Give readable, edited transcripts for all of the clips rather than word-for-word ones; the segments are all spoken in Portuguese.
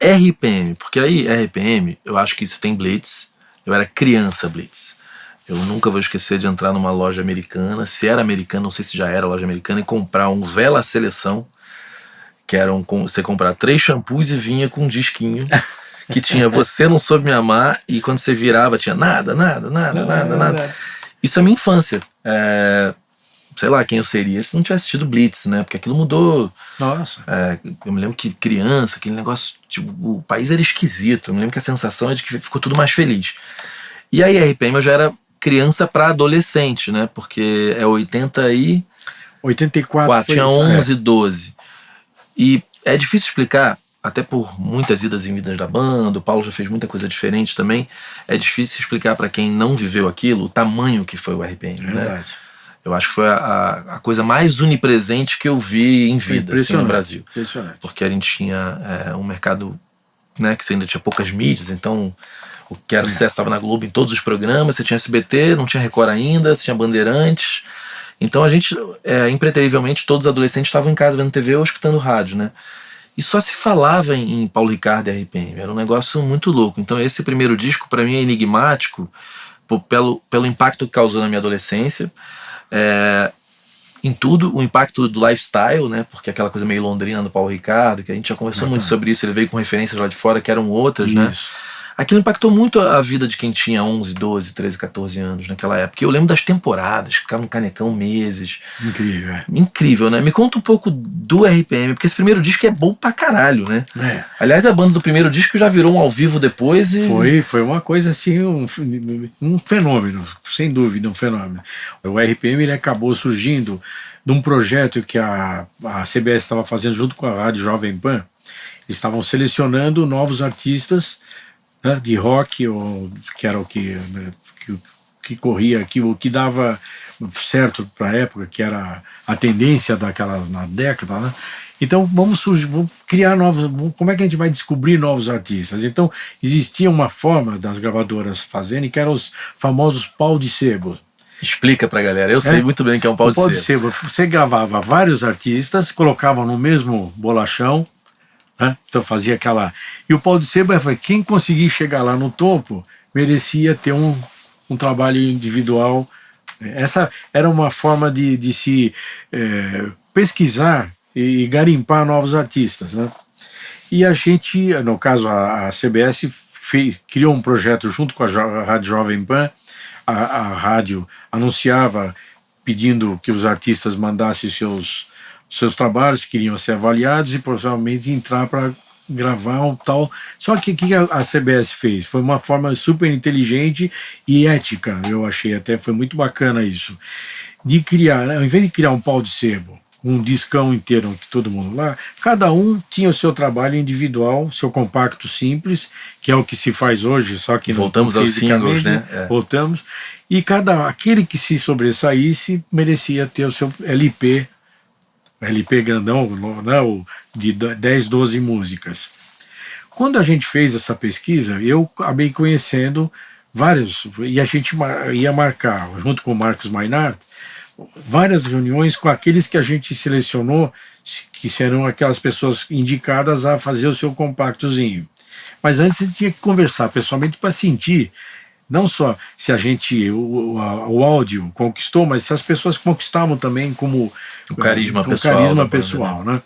RPM, porque aí RPM, eu acho que isso tem Blitz, eu era criança Blitz. Eu nunca vou esquecer de entrar numa loja americana, se era americana, não sei se já era loja americana, e comprar um Vela Seleção, que era você comprar 3 shampoos e vinha com um disquinho que tinha Você Não Soube Me Amar, e quando você virava tinha nada. Isso é minha infância. Sei lá quem eu seria se não tivesse assistido Blitz, né? Porque aquilo mudou. Nossa. Eu me lembro que criança, aquele negócio, tipo, o país era esquisito. Eu me lembro que a sensação é de que ficou tudo mais feliz. E aí RPM eu já era criança para adolescente, né? Porque é 84 tinha 11, 12. E é difícil explicar, até por muitas idas e vindas da banda, o Paulo já fez muita coisa diferente também. É difícil explicar para quem não viveu aquilo o tamanho que foi o RPM, né? Eu acho que foi a coisa mais onipresente que eu vi em vida, assim, no Brasil. Porque a gente tinha um mercado, né, que você ainda tinha poucas mídias, então o que era sucesso estava na Globo em todos os programas, você tinha SBT, não tinha Record ainda, você tinha Bandeirantes. Então a gente, impreterivelmente, todos os adolescentes estavam em casa vendo TV ou escutando rádio, né? E só se falava em Paulo Ricardo e RPM, era um negócio muito louco. Então esse primeiro disco para mim é enigmático pelo impacto que causou na minha adolescência. Em tudo, o impacto do lifestyle, né? Porque aquela coisa meio londrina do Paulo Ricardo, que a gente já conversou muito sobre isso, ele veio com referências lá de fora que eram outras, né? Aquilo impactou muito a vida de quem tinha 11, 12, 13, 14 anos naquela época. Eu lembro das temporadas, ficava no Canecão meses. Incrível, Incrível, né? Me conta um pouco do RPM, porque esse primeiro disco é bom pra caralho, né? Aliás, a banda do primeiro disco já virou um ao vivo depois e... Foi uma coisa assim, um fenômeno, sem dúvida, um fenômeno. O RPM ele acabou surgindo de um projeto que a CBS estava fazendo junto com a Rádio Jovem Pan. Eles estavam selecionando novos artistas, né, de rock, que era o que corria aqui, o que dava certo para a época, que era a tendência daquela na década, né? Então vamos criar novos, como é que a gente vai descobrir novos artistas? Então existia uma forma das gravadoras fazerem, que eram os famosos pau de sebo. Explica pra galera, eu sei muito bem que é um pau de sebo. Você gravava vários artistas, colocava no mesmo bolachão, né? Então fazia aquela... E o pau de sebo foi quem conseguir chegar lá no topo merecia ter um trabalho individual. Essa era uma forma de se pesquisar e garimpar novos artistas, né? E a gente, no caso a CBS, criou um projeto junto com a Rádio Jovem Pan. A rádio anunciava pedindo que os artistas mandassem seus trabalhos que iriam ser avaliados e provavelmente entrar para gravar um tal. Só que o que a CBS fez? Foi uma forma super inteligente e ética, eu achei até, foi muito bacana isso, de criar, ao invés de criar um pau de sebo, um discão inteiro que todo mundo lá, cada um tinha o seu trabalho individual, seu compacto simples, que é o que se faz hoje, só que voltamos aos singles, né? Voltamos, e aquele que se sobressaísse merecia ter o seu LP grandão, né, de 10, 12 músicas. Quando a gente fez essa pesquisa, eu acabei conhecendo vários, e a gente ia marcar, junto com o Marcos Mainart, várias reuniões com aqueles que a gente selecionou, que serão aquelas pessoas indicadas a fazer o seu compactozinho. Mas antes você tinha que conversar pessoalmente para sentir, não só se a gente, o áudio conquistou, mas se as pessoas conquistavam também como o carisma pessoal, né?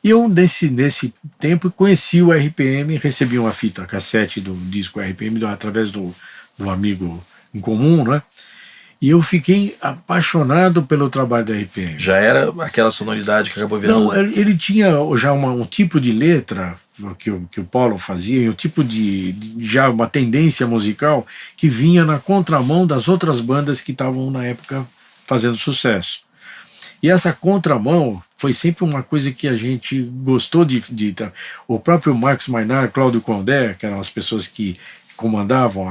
E eu, nesse tempo, conheci o RPM, recebi uma fita cassete do disco RPM através do amigo em comum, né? E eu fiquei apaixonado pelo trabalho da RPM. Já era aquela sonoridade que acabou virando... Não, ele tinha já um tipo de letra que o Paulo fazia, um tipo já uma tendência musical que vinha na contramão das outras bandas que estavam na época fazendo sucesso. E essa contramão foi sempre uma coisa que a gente gostou o próprio Marcos Mainart, Cláudio Condé, que eram as pessoas que comandavam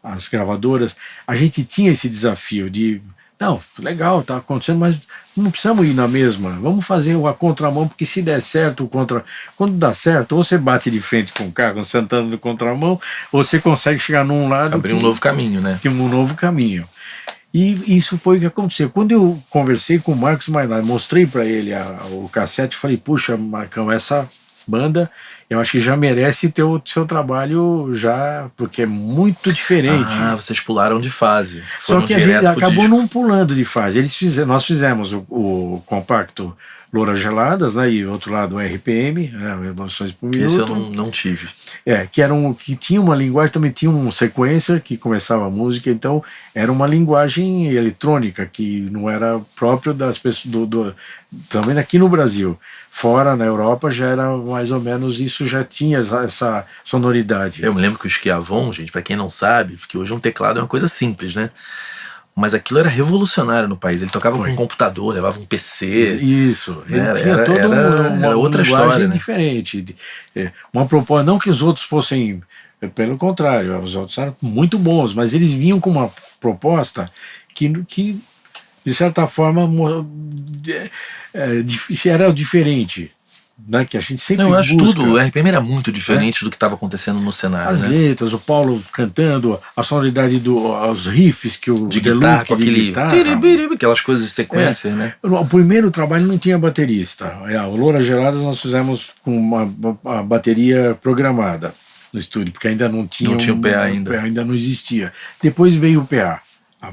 as gravadoras, a gente tinha esse desafio de, não, legal, tá acontecendo, mas não precisamos ir na mesma, vamos fazer a contramão, porque se der certo, quando dá certo, ou você bate de frente com o carro, sentando no contramão, ou você consegue chegar num lado... Abrir um novo caminho, né? Um novo caminho. E isso foi o que aconteceu. Quando eu conversei com o Marcos Mainart, mostrei para ele o cassete, falei, puxa, Marcão, essa banda, eu acho que já merece ter o seu trabalho já, porque é muito diferente. Ah, vocês pularam de fase. Só Foram que a gente direto pro acabou disco. não pulando de fase. Nós fizemos o compacto Louras Geladas, né, e outro lado o RPM, né, Revoluções por Minuto. Esse eu não tive. Que tinha uma linguagem, também tinha uma sequência que começava a música, então era uma linguagem eletrônica que não era próprio das pessoas, pelo menos aqui no Brasil. Fora, na Europa, já era mais ou menos isso, já tinha essa sonoridade. Eu me lembro que o Schiavon, gente, pra quem não sabe, porque hoje um teclado é uma coisa simples, né? Mas aquilo era revolucionário no país. Ele tocava com um computador, levava um PC. Isso. Ele Era- tinha era- toda era- uma era outra linguagem história, né? diferente. Uma proposta, não que os outros fossem, pelo contrário, os outros eram muito bons, mas eles vinham com uma proposta que de certa forma, era diferente. Né, que a gente sempre Não, eu acho busca. tudo. O RPM era muito diferente do que estava acontecendo no cenário. As né? letras, o Paulo cantando, a sonoridade os riffs que o De Deluxe, guitarra, com de aquele. guitarra. Aquelas coisas de sequência, né? O primeiro trabalho não tinha baterista. O Louras Geladas nós fizemos com uma bateria programada no estúdio, porque ainda não tinha. Não tinha o PA ainda. O PA ainda não existia. Depois veio o PA.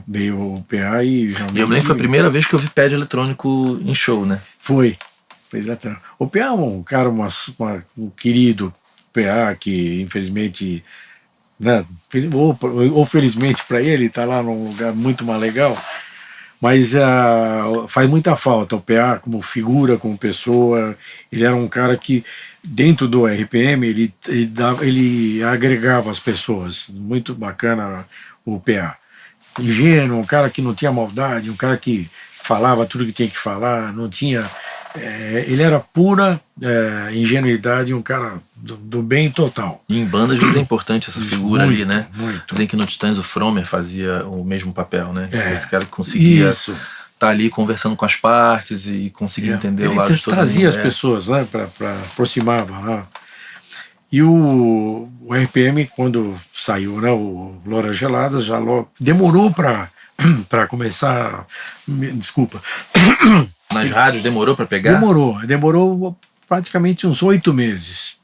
Veio o PA e realmente. E eu me lembro que foi a primeira vez que eu vi pad eletrônico em show, né? Foi. Exatamente. O PA é um cara, um querido PA que infelizmente, né, ou felizmente para ele, está lá num lugar muito mais legal, mas faz muita falta o PA como figura, como pessoa. Ele era um cara que dentro do RPM ele agregava as pessoas, muito bacana o PA. Ingênuo, um cara que não tinha maldade, um cara que falava tudo que tinha que falar, não tinha... ele era pura ingenuidade, um cara do bem total. E em banda às vezes é importante essa figura muito, ali, né? Muito. Dizem que no Titãs o Fromer fazia o mesmo papel, né? Esse cara que conseguia estar ali conversando com as partes e conseguir entender o lado de todo mundo. Trazia as pessoas, né, para aproximava. Né? E o RPM, quando saiu, né, o Louras Geladas, já logo demorou para começar. Desculpa. Nas rádios demorou para pegar? Demorou praticamente uns 8 meses.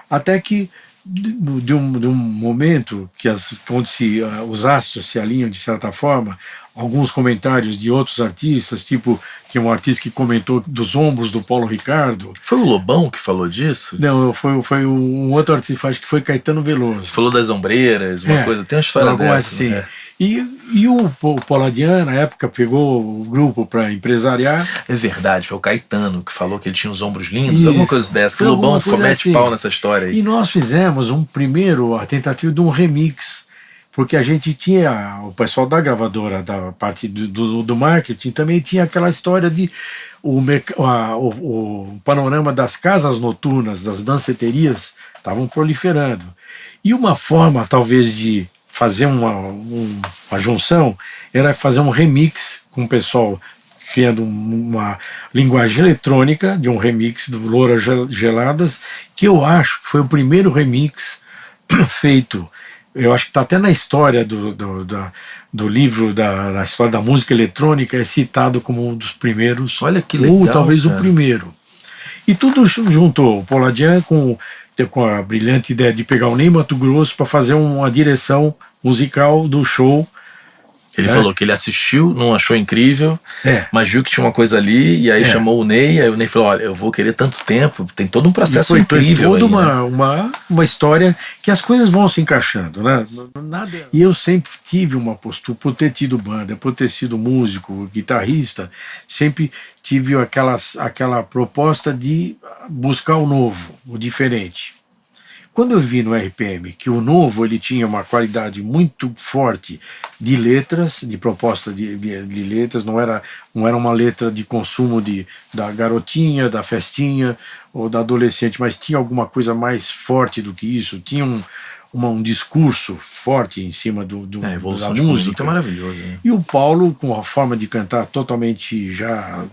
Até que, de um momento que onde os astros se alinham de certa forma, alguns comentários de outros artistas, tipo que um artista que comentou dos ombros do Paulo Ricardo. Foi o Lobão que falou disso? Não, foi um outro artista, acho que foi Caetano Veloso. Falou das ombreiras, uma coisa, tem uma história dessa. Assim. Né? E o Poladian, na época, pegou o grupo para empresariar. É verdade, foi o Caetano que falou que ele tinha os ombros lindos, alguma coisa dessa, que o Lobão mete pau nessa história aí. E nós fizemos a tentativa de um remix, porque a gente tinha, o pessoal da gravadora, da parte do marketing, também tinha aquela história de o panorama das casas noturnas, das danceterias, estavam proliferando. E uma forma, talvez, de fazer uma junção era fazer um remix com o pessoal criando uma linguagem eletrônica de um remix do Louras Geladas, que eu acho que foi o primeiro remix feito. Eu acho que está até na história do livro, da história da música eletrônica, é citado como um dos primeiros. Olha que legal, ou talvez cara. O primeiro. E tudo juntou o Poladian com a brilhante ideia de pegar o Ney Matogrosso para fazer uma direção musical do show. Ele falou que ele assistiu, não achou incrível, mas viu que tinha uma coisa ali, e aí chamou o Ney, aí o Ney falou, olha, eu vou querer tanto tempo, tem todo um processo incrível. Foi toda uma história que as coisas vão se encaixando, né? E eu sempre tive uma postura, por ter tido banda, por ter sido músico, guitarrista, sempre tive aquela proposta de buscar o novo, o diferente. Quando eu vi no RPM que o novo ele tinha uma qualidade muito forte de letras, de proposta de letras, não era uma letra de consumo da garotinha, da festinha ou da adolescente, mas tinha alguma coisa mais forte do que isso, tinha um discurso forte em cima da música. É maravilhoso. Né? E o Paulo, com a forma de cantar totalmente já...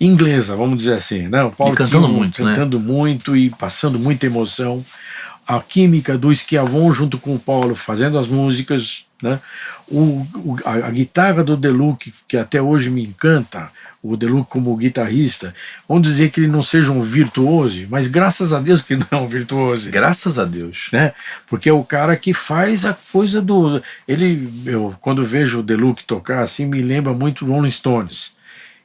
inglesa, vamos dizer assim, né? O Paulo cantando muito e passando muita emoção. A química do Schiavon junto com o Paulo fazendo as músicas, né? A guitarra do Deluxe, que até hoje me encanta, o Deluxe como guitarrista, vamos dizer que ele não seja um virtuoso, mas graças a Deus que ele não é um virtuoso. Graças a Deus. Né? Porque é o cara que faz a coisa do... Eu, quando vejo o Deluxe tocar, assim, me lembra muito Rolling Stones,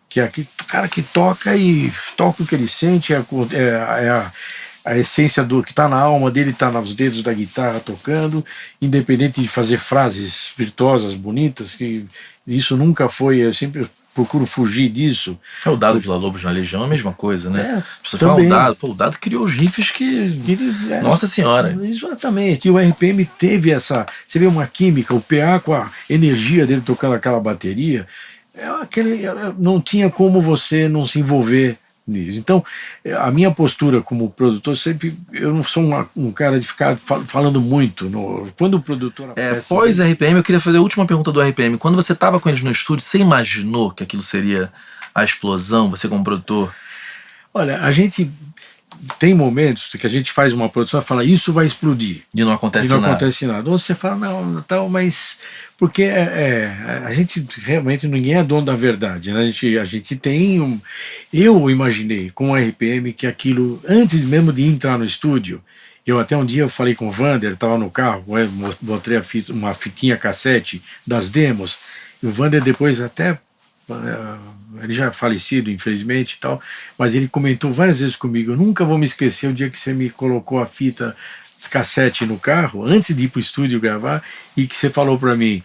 que é aquele cara que toca e toca o que ele sente, a essência do que está na alma dele, está nos dedos da guitarra tocando, independente de fazer frases virtuosas, bonitas, que isso nunca foi, eu sempre procuro fugir disso. É o Dado Villa-Lobos na Legião é a mesma coisa, né? Você também. fala o Dado, o Dado criou os riffs que Nossa Senhora. Exatamente, e o RPM teve essa, você vê uma química, o PA com a energia dele tocando aquela bateria, não tinha como você não se envolver nisso. Então, a minha postura como produtor, sempre, eu não sou um cara de ficar falando muito. Quando o produtor aparece... Pós RPM, eu queria fazer a última pergunta do RPM. Quando você estava com eles no estúdio, você imaginou que aquilo seria a explosão, você como produtor? Olha, a gente tem momentos que a gente faz uma produção e fala, isso vai explodir. E não acontece nada. Acontece nada. Ou você fala, não, tal, mas... Porque a gente realmente, ninguém é dono da verdade, né? A gente tem... Eu imaginei com o RPM que aquilo, antes mesmo de entrar no estúdio, eu até um dia eu falei com o Vander, estava no carro, mostrei uma fitinha cassete das demos, e o Vander depois até... ele já é falecido, infelizmente e tal, mas ele comentou várias vezes comigo, eu nunca vou me esquecer o dia que você me colocou a fita cassete no carro, antes de ir para o estúdio gravar, e que você falou para mim,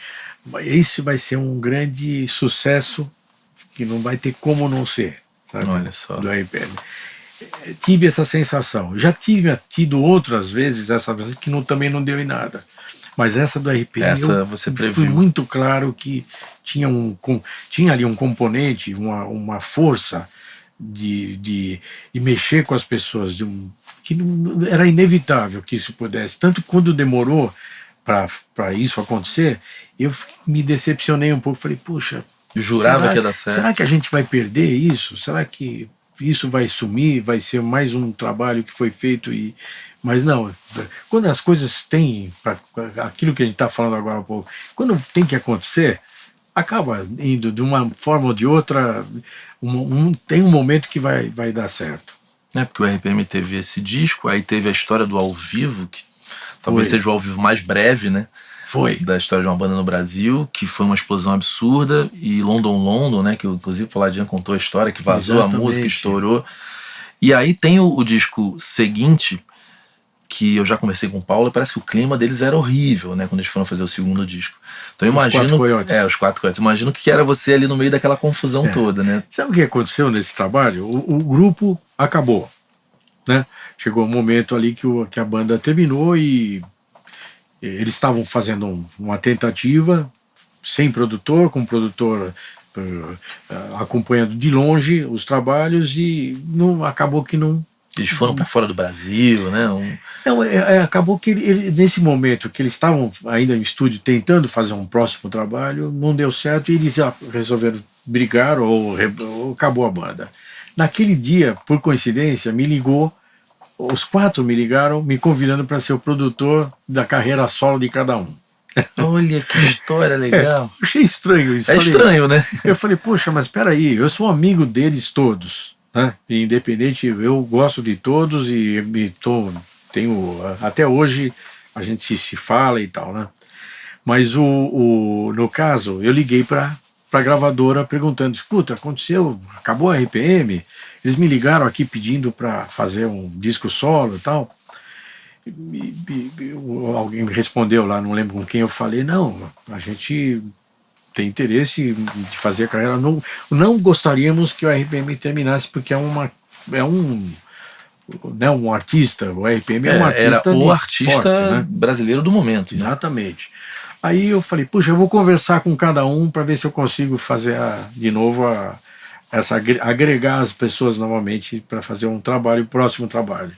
isso vai ser um grande sucesso, que não vai ter como não ser, sabe? Olha só. Do RPM. Tive essa sensação, já tido outras vezes essa vez que também não deu em nada, mas essa do RPM você previu. Foi muito claro que tinha ali um componente, uma força de mexer com as pessoas, que não, era inevitável que isso pudesse. Tanto que quando demorou para isso acontecer, eu me decepcionei um pouco. Falei, puxa, jurava que ia dar certo. Será que a gente vai perder isso? Será que isso vai sumir? Vai ser mais um trabalho que foi feito e... Mas não, quando as coisas têm, aquilo que a gente está falando agora há pouco, quando tem que acontecer, acaba indo de uma forma ou de outra, tem um momento que vai dar certo. Porque o RPM teve esse disco, aí teve a história do ao vivo, que talvez seja o ao vivo mais breve, né? Foi. Da história de uma banda no Brasil, que foi uma explosão absurda, e London, né? Que inclusive o Paladino contou a história, que vazou. Exatamente. A música, estourou. E aí tem o disco seguinte, que eu já conversei com o Paulo, parece que o clima deles era horrível, né? Quando eles foram fazer o segundo disco. Então eu imagino... Os Quatro Coiotes. Imagino que era você ali no meio daquela confusão toda, né? Sabe o que aconteceu nesse trabalho? O grupo acabou, né? Chegou um momento ali que a banda terminou e eles estavam fazendo uma tentativa sem produtor, com o produtor acompanhando de longe os trabalhos e acabou que não... Eles foram para fora do Brasil, né? Não, acabou que nesse momento que eles estavam ainda no estúdio tentando fazer um próximo trabalho, não deu certo e eles resolveram brigar ou acabou a banda. Naquele dia, por coincidência, me ligou, os quatro me ligaram, me convidando para ser o produtor da carreira solo de cada um. Olha que história legal. Achei estranho isso. Estranho, né? Eu falei, poxa, mas espera aí, eu sou amigo deles todos. Né? Independente, eu gosto de todos e tenho até hoje a gente se fala e tal, né? Mas no caso, eu liguei para a gravadora perguntando, escuta, acabou a RPM, eles me ligaram aqui pedindo para fazer um disco solo e tal. Alguém me respondeu lá, não lembro com quem eu falei, não, a gente tem interesse de fazer a carreira, não gostaríamos que o RPM terminasse, porque é um artista, o RPM é um artista. Era o artista forte, né? brasileiro do momento. Exatamente. Né? Aí eu falei, puxa, eu vou conversar com cada um para ver se eu consigo fazer de novo agregar as pessoas novamente para fazer um próximo trabalho.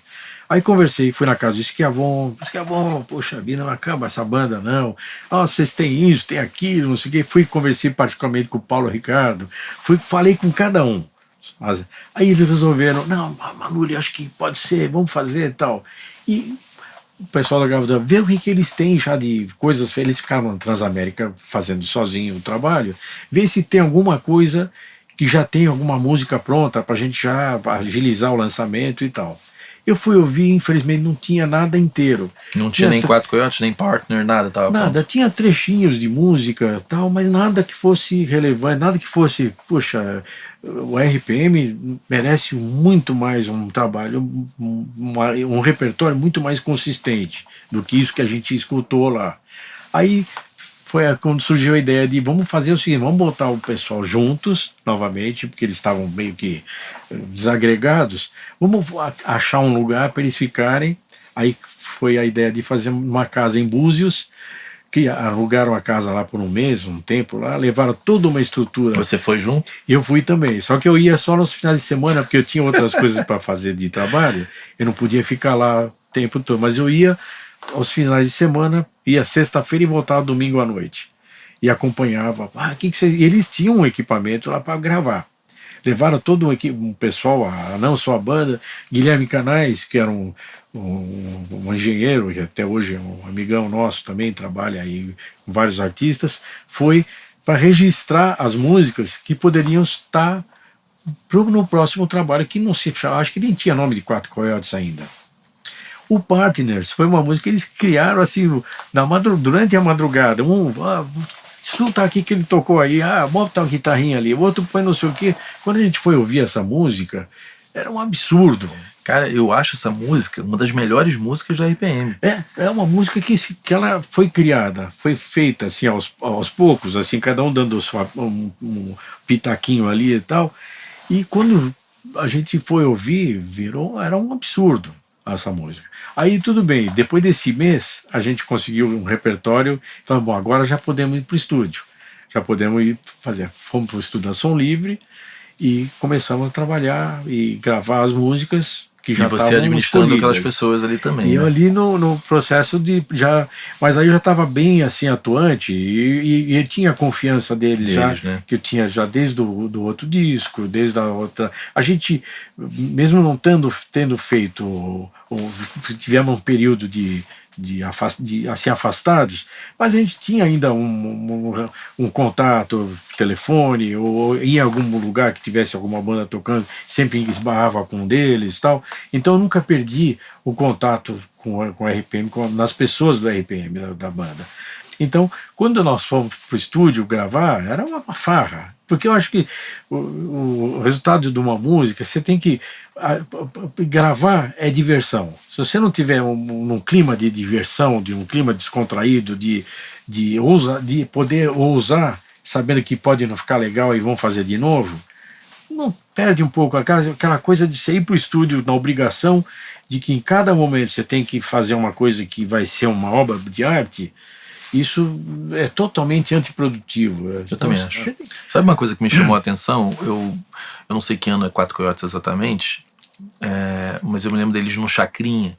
Aí conversei, fui na casa do Schiavon, poxa vida, não acaba essa banda não, vocês têm isso, tem aquilo, não sei o quê. Conversei particularmente com o Paulo Ricardo, falei com cada um. Aí eles resolveram, não, Manuli, acho que pode ser, vamos fazer e tal. E o pessoal da gravadora, vê o que eles têm já de coisas, eles ficavam na Transamérica fazendo sozinho o trabalho, vê se tem alguma coisa que já tem alguma música pronta para a gente já agilizar o lançamento e tal. Eu fui ouvir, infelizmente não tinha nada inteiro. Não tinha nem Quatro Coiotes, nem Partner, nada tava nada, pronto. tinha trechinhos de música tal, mas nada que fosse relevante, nada que fosse, poxa, o RPM merece muito mais um trabalho, um repertório muito mais consistente do que isso que a gente escutou lá. Aí foi quando surgiu a ideia de vamos fazer o seguinte, vamos botar o pessoal juntos novamente, porque eles estavam meio que desagregados, vamos achar um lugar para eles ficarem. Aí foi a ideia de fazer uma casa em Búzios, que alugaram a casa lá por um mês, um tempo lá, levaram toda uma estrutura. Você foi junto? Eu fui também, só que eu ia só nos finais de semana, porque eu tinha outras coisas para fazer de trabalho, eu não podia ficar lá o tempo todo, mas eu ia aos finais de semana, ia sexta-feira e voltava domingo à noite. E acompanhava. Eles tinham um equipamento lá para gravar. Levaram todo um pessoal, não só a banda, Guilherme Canais, que era um engenheiro, que até hoje é um amigão nosso também, trabalha aí com vários artistas, foi para registrar as músicas que poderiam estar no próximo trabalho, que não se acho que nem tinha nome de Quatro Coiotes ainda. O Partners foi uma música que eles criaram assim, durante a madrugada. Escuta aqui que ele tocou aí, bota uma guitarrinha ali, o outro põe não sei o quê. Quando a gente foi ouvir essa música, era um absurdo. Cara, eu acho essa música uma das melhores músicas do RPM. É uma música que ela foi criada, foi feita assim aos poucos, assim, cada um dando um pitaquinho ali e tal. E quando a gente foi ouvir, era um absurdo essa música. Aí tudo bem, depois desse mês a gente conseguiu um repertório, falamos, bom, agora já podemos ir para o estúdio, já podemos ir fomos para o estúdio da Som Livre e começamos a trabalhar e gravar as músicas que já estavam você administrando escolhidas. aquelas pessoas ali também. E eu né? ali no processo de já, mas aí eu já estava bem assim atuante e tinha confiança deles já, né? que eu tinha já desde do outro disco, desde a outra. A gente, mesmo não tendo feito, tivemos um período de assim afastados, mas a gente tinha ainda um contato, telefone, ou em algum lugar que tivesse alguma banda tocando, sempre esbarrava com um deles e tal. Então eu nunca perdi o contato com o RPM, nas pessoas do RPM, da banda. Então, quando nós fomos para o estúdio gravar, era uma farra. Porque eu acho que o resultado de uma música, você tem que gravar é diversão. Se você não tiver num clima de diversão, de um clima descontraído, de poder ousar, sabendo que pode não ficar legal e vão fazer de novo, não perde um pouco aquela coisa de você ir para o estúdio na obrigação de que em cada momento você tem que fazer uma coisa que vai ser uma obra de arte. Isso é totalmente antiprodutivo. Eu também acho. Sabe uma coisa que me chamou a atenção? Eu não sei que ano é Quatro Coiotes exatamente, mas eu me lembro deles no Chacrinha.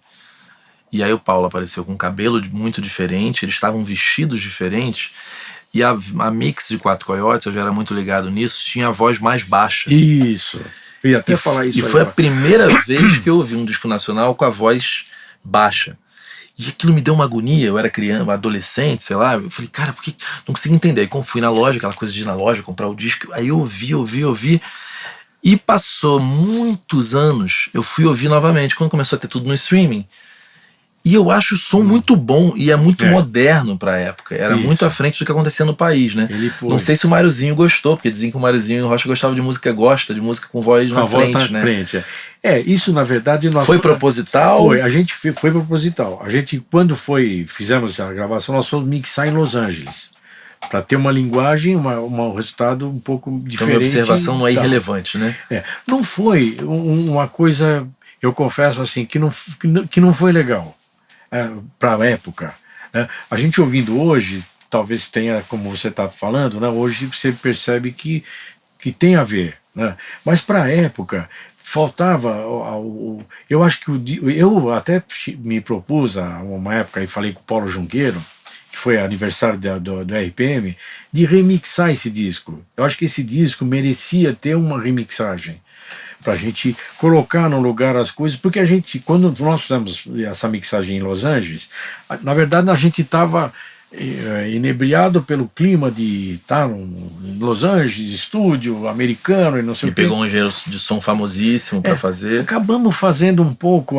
E aí o Paulo apareceu com um cabelo muito diferente, eles estavam vestidos diferentes. E a mix de Quatro Coiotes, eu já era muito ligado nisso, tinha a voz mais baixa. Isso. Eu ia até falar isso. E foi a primeira vez que eu ouvi um disco nacional com a voz baixa. E aquilo me deu uma agonia, eu era criança, adolescente, sei lá. Eu falei, cara, por que não consigo entender? Aí quando fui na loja, aquela coisa de ir na loja, comprar o disco, aí eu ouvi. E passou muitos anos, eu fui ouvir novamente, quando começou a ter tudo no streaming. E eu acho o som muito bom e é muito moderno pra época. Era muito à frente do que acontecia no país, né? Não sei se o Máriozinho gostou, porque diziam que o Máriozinho Rocha gostava de música com voz na frente, né? Isso na verdade... Foi proposital? Foi, a gente foi proposital. A gente, quando fizemos a gravação, nós fomos mixar em Los Angeles. Para ter uma linguagem, um resultado um pouco diferente. Então, minha observação não é irrelevante, né? Não foi uma coisa, eu confesso assim, que não foi legal. Para a época, né? A gente ouvindo hoje, talvez tenha, como você está falando, né? Hoje você percebe que tem a ver, né? Mas para a época faltava eu acho que eu até me propus a uma época e falei com o Paulo Junqueiro, que foi aniversário do RPM, de remixar esse disco. Eu acho que esse disco merecia ter uma remixagem, para a gente colocar no lugar as coisas, porque quando nós fizemos essa mixagem em Los Angeles, na verdade a gente estava inebriado pelo clima de estar em Los Angeles, estúdio americano e não sei E o quê. pegou um engenheiro de som famosíssimo para fazer. Acabamos fazendo um pouco,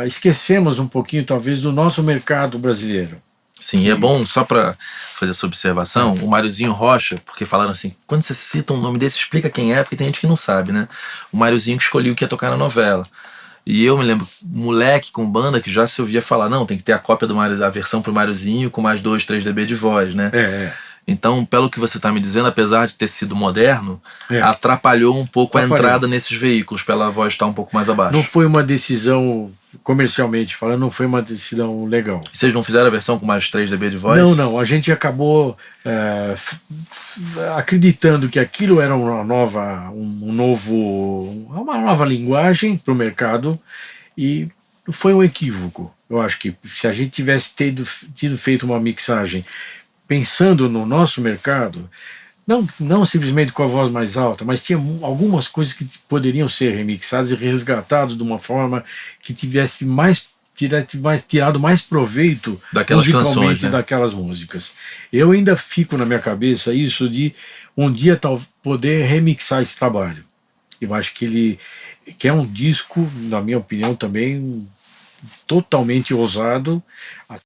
esquecemos um pouquinho talvez do nosso mercado brasileiro. Sim, e é bom, só para fazer essa observação, o Máriozinho Rocha, porque falaram assim, quando você cita um nome desse, explica quem é, porque tem gente que não sabe, né? O Máriozinho que escolheu o que ia tocar na novela. E eu me lembro, moleque com banda, que já se ouvia falar, não, tem que ter a cópia do Mário, a versão pro Máriozinho com mais 2, 3 dB de voz, né? Então, pelo que você está me dizendo, apesar de ter sido moderno, atrapalhou um pouco a entrada nesses veículos, pela voz estar um pouco mais abaixo. Não foi uma decisão, comercialmente falando, não foi uma decisão legal. E vocês não fizeram a versão com mais 3 dB de voz? Não, a gente acabou acreditando que aquilo era uma nova linguagem para o mercado, e foi um equívoco. Eu acho que se a gente tivesse tido feito uma mixagem pensando no nosso mercado, não simplesmente com a voz mais alta, mas tinha algumas coisas que poderiam ser remixadas e resgatadas de uma forma que tivesse tirado mais proveito daquelas canções, né? Daquelas músicas. Eu ainda fico na minha cabeça isso de um dia poder remixar esse trabalho. Eu acho que é um disco, na minha opinião, também totalmente ousado.